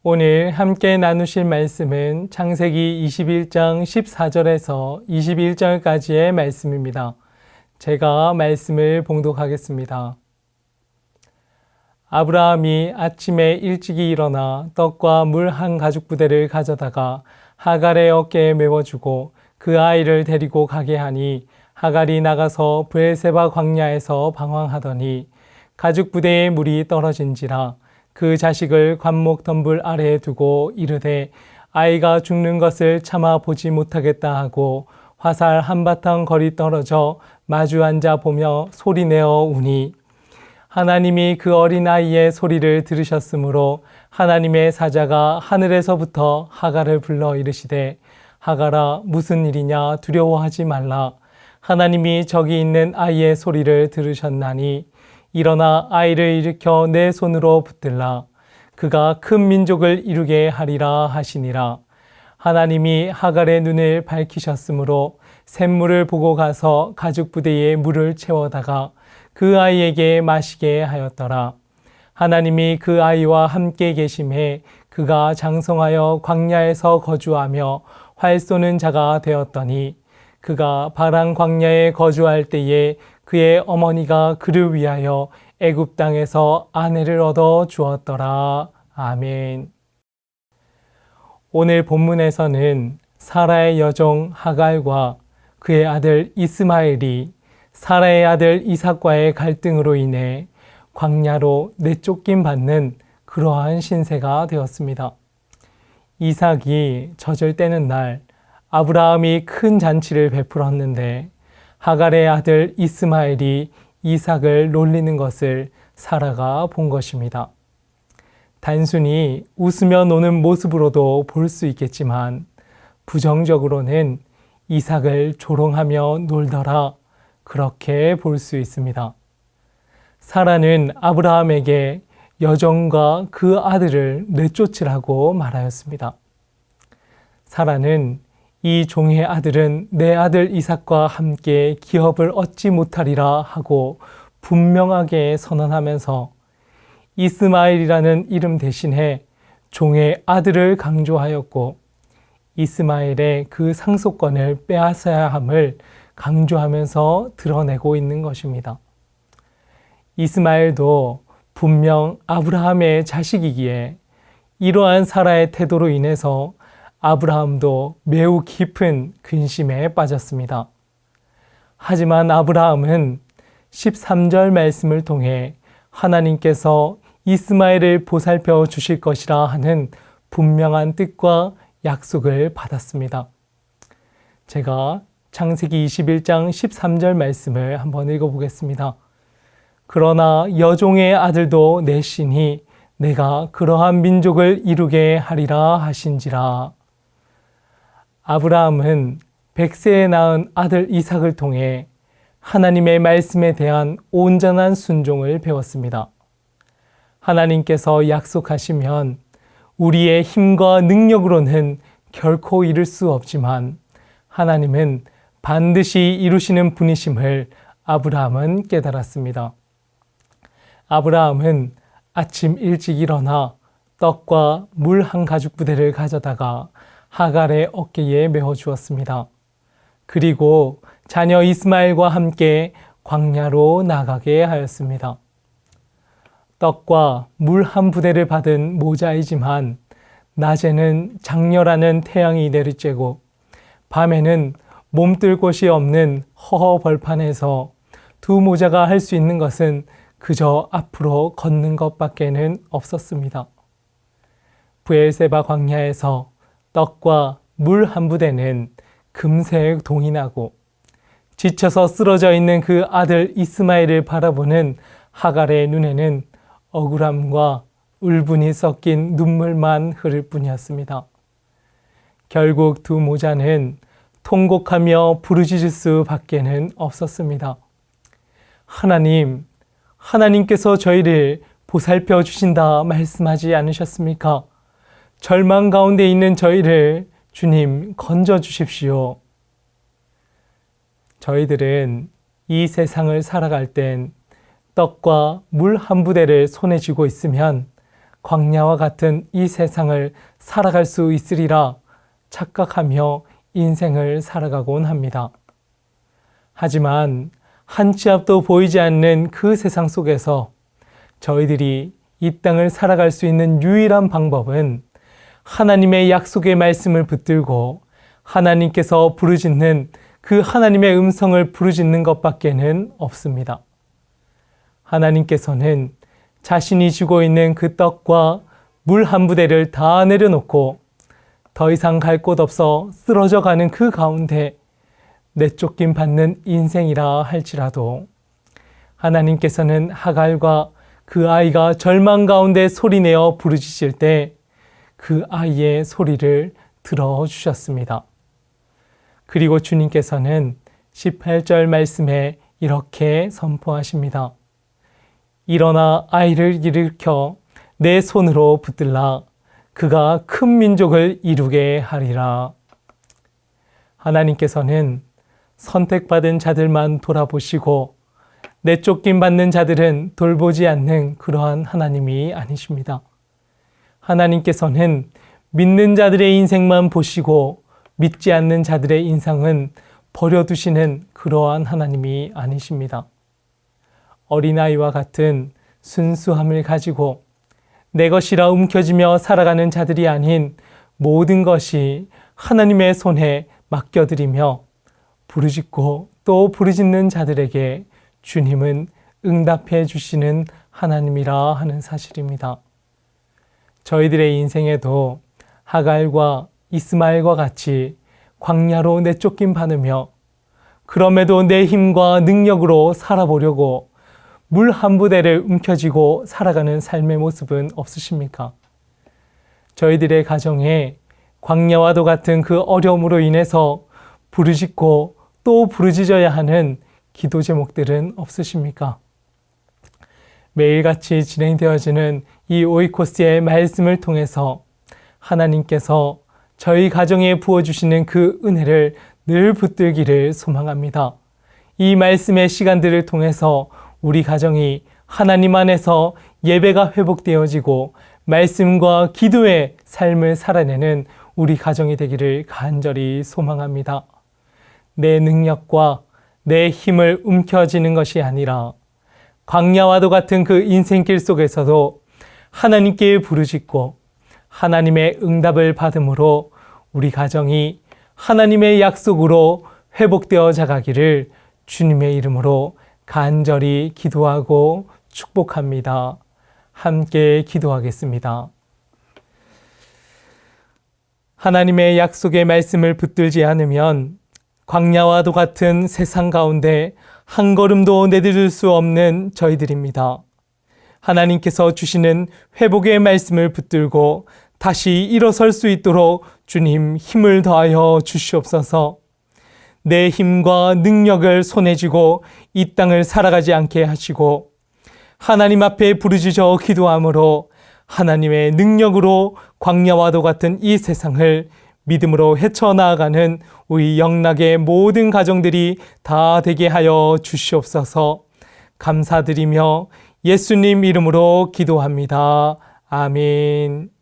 오늘 함께 나누실 말씀은 창세기 21장 14절에서 21절까지의 말씀입니다. 제가 말씀을 봉독하겠습니다. 아브라함이 아침에 일찍이 일어나 떡과 물 한 가죽 부대를 가져다가 하갈의 어깨에 메워주고 그 아이를 데리고 가게 하니 하갈이 나가서 브엘세바 광야에서 방황하더니 가죽 부대에 물이 떨어진지라 그 자식을 관목 덤불 아래에 두고 이르되 아이가 죽는 것을 참아 보지 못하겠다 하고 화살 한바탕 거리 떨어져 마주 앉아 보며 소리내어 우니 하나님이 그 어린아이의 소리를 들으셨으므로 하나님의 사자가 하늘에서부터 하갈을 불러 이르시되 하갈아 무슨 일이냐 두려워하지 말라 하나님이 저기 있는 아이의 소리를 들으셨나니 일어나 아이를 일으켜 내 손으로 붙들라 그가 큰 민족을 이루게 하리라 하시니라. 하나님이 하갈의 눈을 밝히셨으므로 샘물을 보고 가서 가죽 부대에 물을 채워다가 그 아이에게 마시게 하였더라. 하나님이 그 아이와 함께 계심에 그가 장성하여 광야에서 거주하며 활 쏘는 자가 되었더니 그가 바란 광야에 거주할 때에 그의 어머니가 그를 위하여 애굽 땅에서 아내를 얻어 주었더라. 아멘. 오늘 본문에서는 사라의 여종 하갈과 그의 아들 이스마엘이 사라의 아들 이삭과의 갈등으로 인해 광야로 내쫓김 받는 그러한 신세가 되었습니다. 이삭이 젖을 떼는 날 아브라함이 큰 잔치를 베풀었는데 하갈의 아들 이스마엘이 이삭을 놀리는 것을 사라가 본 것입니다. 단순히 웃으며 노는 모습으로도 볼 수 있겠지만 부정적으로는 이삭을 조롱하며 놀더라 그렇게 볼 수 있습니다. 사라는 아브라함에게 여종과 그 아들을 내쫓으라고 말하였습니다. 사라는 이 종의 아들은 내 아들 이삭과 함께 기업을 얻지 못하리라 하고 분명하게 선언하면서 이스마엘이라는 이름 대신에 종의 아들을 강조하였고 이스마엘의 그 상속권을 빼앗아야 함을 강조하면서 드러내고 있는 것입니다. 이스마엘도 분명 아브라함의 자식이기에 이러한 사라의 태도로 인해서 아브라함도 매우 깊은 근심에 빠졌습니다. 하지만 아브라함은 13절 말씀을 통해 하나님께서 이스마엘을 보살펴 주실 것이라 하는 분명한 뜻과 약속을 받았습니다. 제가 창세기 21장 13절 말씀을 한번 읽어보겠습니다. 그러나 여종의 아들도 내시니 내가 그러한 민족을 이루게 하리라 하신지라. 아브라함은 100세에 낳은 아들 이삭을 통해 하나님의 말씀에 대한 온전한 순종을 배웠습니다. 하나님께서 약속하시면 우리의 힘과 능력으로는 결코 이룰 수 없지만 하나님은 반드시 이루시는 분이심을 아브라함은 깨달았습니다. 아브라함은 아침 일찍 일어나 떡과 물 한 가죽 부대를 가져다가 하갈의 어깨에 메워 주었습니다. 그리고 자녀 이스마엘과 함께 광야로 나가게 하였습니다. 떡과 물 한 부대를 받은 모자이지만 낮에는 장렬하는 태양이 내리쬐고 밤에는 몸뜰 곳이 없는 허허 벌판에서 두 모자가 할 수 있는 것은 그저 앞으로 걷는 것밖에는 없었습니다. 브엘세바 광야에서 떡과 물 한 부대는 금세 동이 나고 지쳐서 쓰러져 있는 그 아들 이스마엘을 바라보는 하갈의 눈에는 억울함과 울분이 섞인 눈물만 흐를 뿐이었습니다. 결국 두 모자는 통곡하며 부르짖을 수밖에는 없었습니다. 하나님께서 저희를 보살펴 주신다 말씀하지 않으셨습니까? 절망 가운데 있는 저희를 주님 건져 주십시오. 저희들은 이 세상을 살아갈 땐 떡과 물 한 부대를 손에 쥐고 있으면 광야와 같은 이 세상을 살아갈 수 있으리라 착각하며 인생을 살아가곤 합니다. 하지만 한 치 앞도 보이지 않는 그 세상 속에서 저희들이 이 땅을 살아갈 수 있는 유일한 방법은 하나님의 약속의 말씀을 붙들고 하나님께서 부르짖는 그 하나님의 음성을 부르짖는 것밖에는 없습니다. 하나님께서는 자신이 쥐고 있는 그 떡과 물 한 부대를 다 내려놓고 더 이상 갈 곳 없어 쓰러져 가는 그 가운데 내쫓김 받는 인생이라 할지라도 하나님께서는 하갈과 그 아이가 절망 가운데 소리내어 부르짖을 때 그 아이의 소리를 들어주셨습니다. 그리고 주님께서는 18절 말씀에 이렇게 선포하십니다. 일어나 아이를 일으켜 내 손으로 붙들라. 그가 큰 민족을 이루게 하리라. 하나님께서는 선택받은 자들만 돌아보시고 내쫓김 받는 자들은 돌보지 않는 그러한 하나님이 아니십니다. 하나님께서는 믿는 자들의 인생만 보시고 믿지 않는 자들의 인생은 버려두시는 그러한 하나님이 아니십니다. 어린아이와 같은 순수함을 가지고 내 것이라 움켜쥐며 살아가는 자들이 아닌 모든 것이 하나님의 손에 맡겨드리며 부르짖고 또 부르짖는 자들에게 주님은 응답해 주시는 하나님이라 하는 사실입니다. 저희들의 인생에도 하갈과 이스마엘과 같이 광야로 내쫓김 받으며 그럼에도 내 힘과 능력으로 살아보려고 물 한 부대를 움켜쥐고 살아가는 삶의 모습은 없으십니까? 저희들의 가정에 광야와도 같은 그 어려움으로 인해서 부르짖고 또 부르짖어야 하는 기도 제목들은 없으십니까? 매일같이 진행되어지는 이 오이코스의 말씀을 통해서 하나님께서 저희 가정에 부어주시는 그 은혜를 늘 붙들기를 소망합니다. 이 말씀의 시간들을 통해서 우리 가정이 하나님 안에서 예배가 회복되어지고 말씀과 기도의 삶을 살아내는 우리 가정이 되기를 간절히 소망합니다. 내 능력과 내 힘을 움켜쥐는 것이 아니라 광야와도 같은 그 인생길 속에서도 하나님께 부르짖고 하나님의 응답을 받음으로 우리 가정이 하나님의 약속으로 회복되어 자가기를 주님의 이름으로 간절히 기도하고 축복합니다. 함께 기도하겠습니다. 하나님의 약속의 말씀을 붙들지 않으면 광야와도 같은 세상 가운데 한 걸음도 내디딜 수 없는 저희들입니다. 하나님께서 주시는 회복의 말씀을 붙들고 다시 일어설 수 있도록 주님 힘을 더하여 주시옵소서. 내 힘과 능력을 손에 쥐고 이 땅을 살아가지 않게 하시고 하나님 앞에 부르짖어 기도함으로 하나님의 능력으로 광야와도 같은 이 세상을 믿음으로 헤쳐나아가는 우리 영락의 모든 가정들이 다 되게 하여 주시옵소서. 감사드리며 예수님 이름으로 기도합니다. 아멘.